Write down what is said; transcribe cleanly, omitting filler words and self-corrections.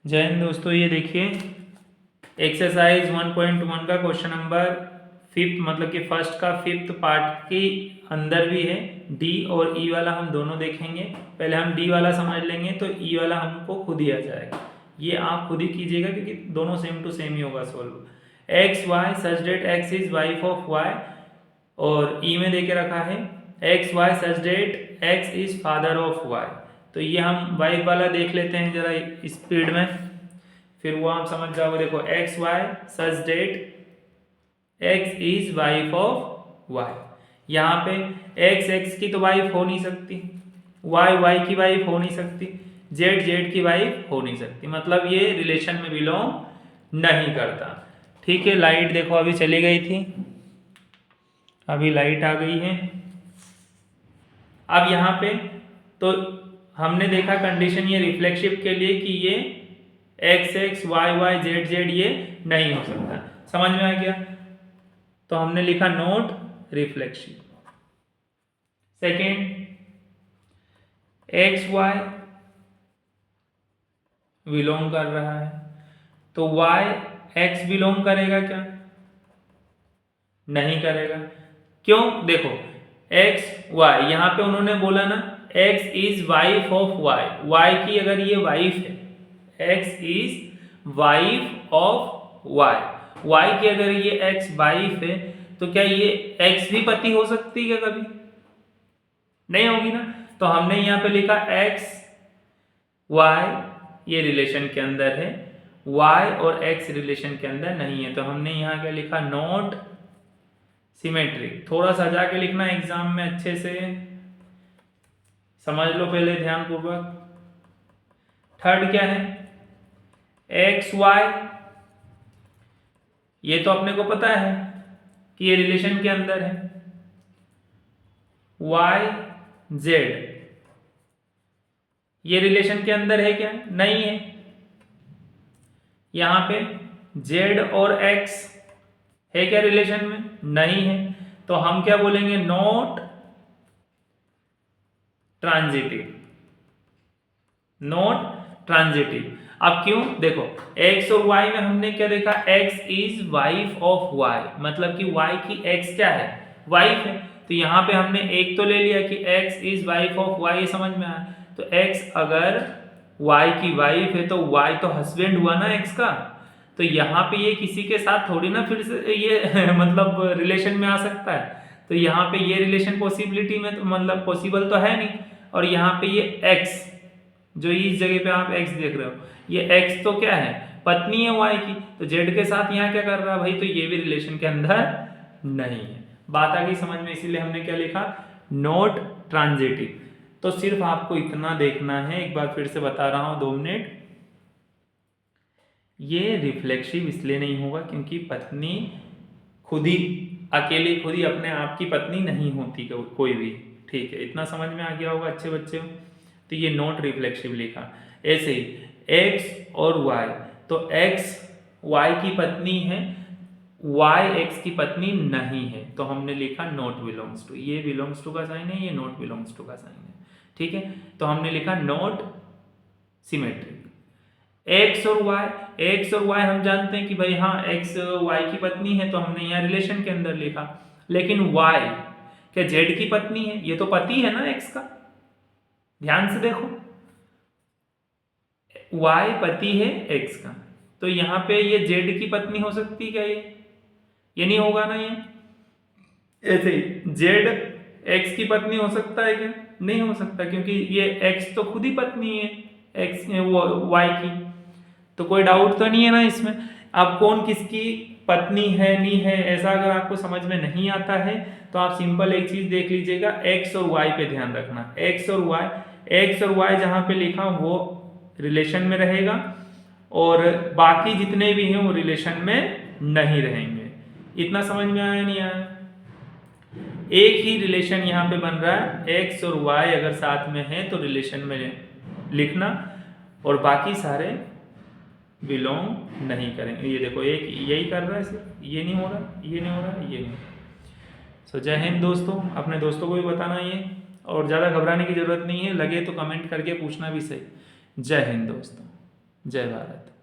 जय हिंद दोस्तों। ये देखिए एक्सरसाइज 1.1 का क्वेश्चन नंबर फिफ्थ मतलब कि फर्स्ट का फिफ्थ पार्ट के अंदर भी है। डी और ई वाला हम दोनों देखेंगे। पहले हम डी वाला समझ लेंगे तो ई वाला हमको खुद ही आ जाएगा। ये आप खुद ही कीजिएगा क्योंकि दोनों सेम टू सेम ही होगा solve. X Y such that X is wife of Y, और ई में देके रखा है X Y such that X is father of Y. तो ये हम वाइफ वाला देख लेते हैं जरा स्पीड में, फिर वो आप समझ जाओगे। देखो X Y such that X is wife of Y. यहाँ पे एक्स एक्स की तो वाइफ हो नहीं सकती, वाई वाई की वाइफ हो नहीं सकती, जेड जेड की वाइफ हो नहीं सकती, मतलब ये रिलेशन में बिलोंग नहीं करता। ठीक है, लाइट देखो अभी चली गई थी, अभी लाइट आ गई है। अब यहाँ पे तो हमने देखा कंडीशन ये रिफ्लेक्सिव के लिए कि ये X X Y Y Z Z ये नहीं हो सकता। समझ में आ गया? तो हमने लिखा not reflexive. Second, X Y belong कर रहा है तो वाई एक्स बिलोंग करेगा क्या? नहीं करेगा। क्यों? देखो एक्स वाई, यहाँ पे उन्होंने बोला ना X is wife of Y, Y की अगर ये वाइफ है, X is wife of Y, Y की अगर ये एक्स वाइफ है तो क्या ये एक्स भी पति हो सकती है कभी? नहीं होगी ना। तो हमने यहाँ पे लिखा एक्स वाई ये रिलेशन के अंदर है, वाई और एक्स रिलेशन के अंदर नहीं है। तो हमने यहाँ क्या लिखा? Not symmetric. थोड़ा सजा के लिखना एग्जाम में, अच्छे से समझ लो पहले ध्यान पूर्वक। थर्ड क्या है? एक्स वाई, ये तो अपने को पता है कि ये रिलेशन के अंदर है। वाई जेड ये रिलेशन के अंदर है क्या? नहीं है। यहां पे जेड और एक्स है क्या रिलेशन में? नहीं है। तो हम क्या बोलेंगे? Not transitive, not transitive. अब क्यों? देखो x और y में हमने क्या देखा? x is wife of y, मतलब कि y की x क्या है? वाइफ है। तो यहाँ पे हमने एक तो ले लिया कि x is wife of y, ये समझ में आया। तो x अगर y की वाइफ है तो y तो हस्बैंड हुआ ना x का। तो यहाँ पे ये किसी के साथ थोड़ी ना फिर से ये मतलब रिलेशन में आ सकता है। तो यहाँ पे ये रिलेशन पॉसिबिलिटी में तो मतलब पॉसिबल तो है नहीं। और यहाँ पे ये x जो इस जगह पे आप x देख रहे हो, ये x तो क्या है? पत्नी है y की। तो z के साथ यहाँ क्या कर रहा है भाई? तो ये भी रिलेशन के अंदर नहीं है। बात आ गई समझ में? इसीलिए हमने क्या लिखा? Not transitive. तो सिर्फ आपको इतना देखना है, एक बार फिर से बता रहा हूं 2 मिनट। ये रिफ्लेक्सिव इसलिए नहीं होगा क्योंकि पत्नी खुद ही अकेली खुद ही अपने आप की पत्नी नहीं होती कोई भी। ठीक है, इतना समझ में आ गया होगा अच्छे बच्चे। तो ये नॉट रिफ्लेक्सिव लिखा। ऐसे ही एक्स और वाई, तो एक्स वाई की पत्नी है, वाई एक्स की पत्नी नहीं है, तो हमने लिखा नॉट बिलोंग्स टू। ये बिलोंग्स टू का साइन है, ये नॉट बिलोंग्स टू का साइन है। ठीक है, तो हमने लिखा नॉट सिमेट्रिक। एक्स और वाई, एक्स और वाई हम जानते हैं कि भाई हाँ एक्स वाई की पत्नी है, तो हमने यहाँ रिलेशन के अंदर लिखा। लेकिन वाई क्या जेड की पत्नी है? ये तो पति है ना एक्स का, ध्यान से देखो, वाई पति है एक्स का। तो यहाँ पे ये जेड की पत्नी हो सकती है क्या? ये नहीं होगा ना। ये ऐसे ही जेड एक्स की पत्नी हो सकता है क्या? नहीं हो सकता, क्योंकि ये एक्स तो खुद ही पत्नी है एक्स वो वाई की। तो कोई डाउट तो नहीं है ना इसमें। अब कौन किसकी पत्नी है नहीं है, ऐसा अगर आपको समझ में नहीं आता है तो आप सिंपल एक चीज देख लीजिएगा, एक्स और वाई पे ध्यान रखना। एक्स और वाई जहां पे लिखा वो रिलेशन में रहेगा, और बाकी जितने भी हैं वो रिलेशन में नहीं रहेंगे। इतना समझ में आया नहीं आया? एक ही रिलेशन यहाँ पे बन रहा है, एक्स और वाई अगर साथ में है तो रिलेशन में लिखना, और बाकी सारे बिलोंग नहीं करेंगे। ये देखो एक यही कर रहा है सिर्फ, ये नहीं हो रहा, ये नहीं हो रहा, ये नहीं। सो जय हिंद दोस्तों, अपने दोस्तों को भी बताना ये, और ज़्यादा घबराने की ज़रूरत नहीं है, लगे तो कमेंट करके पूछना भी सही। जय हिंद दोस्तों। जय भारत।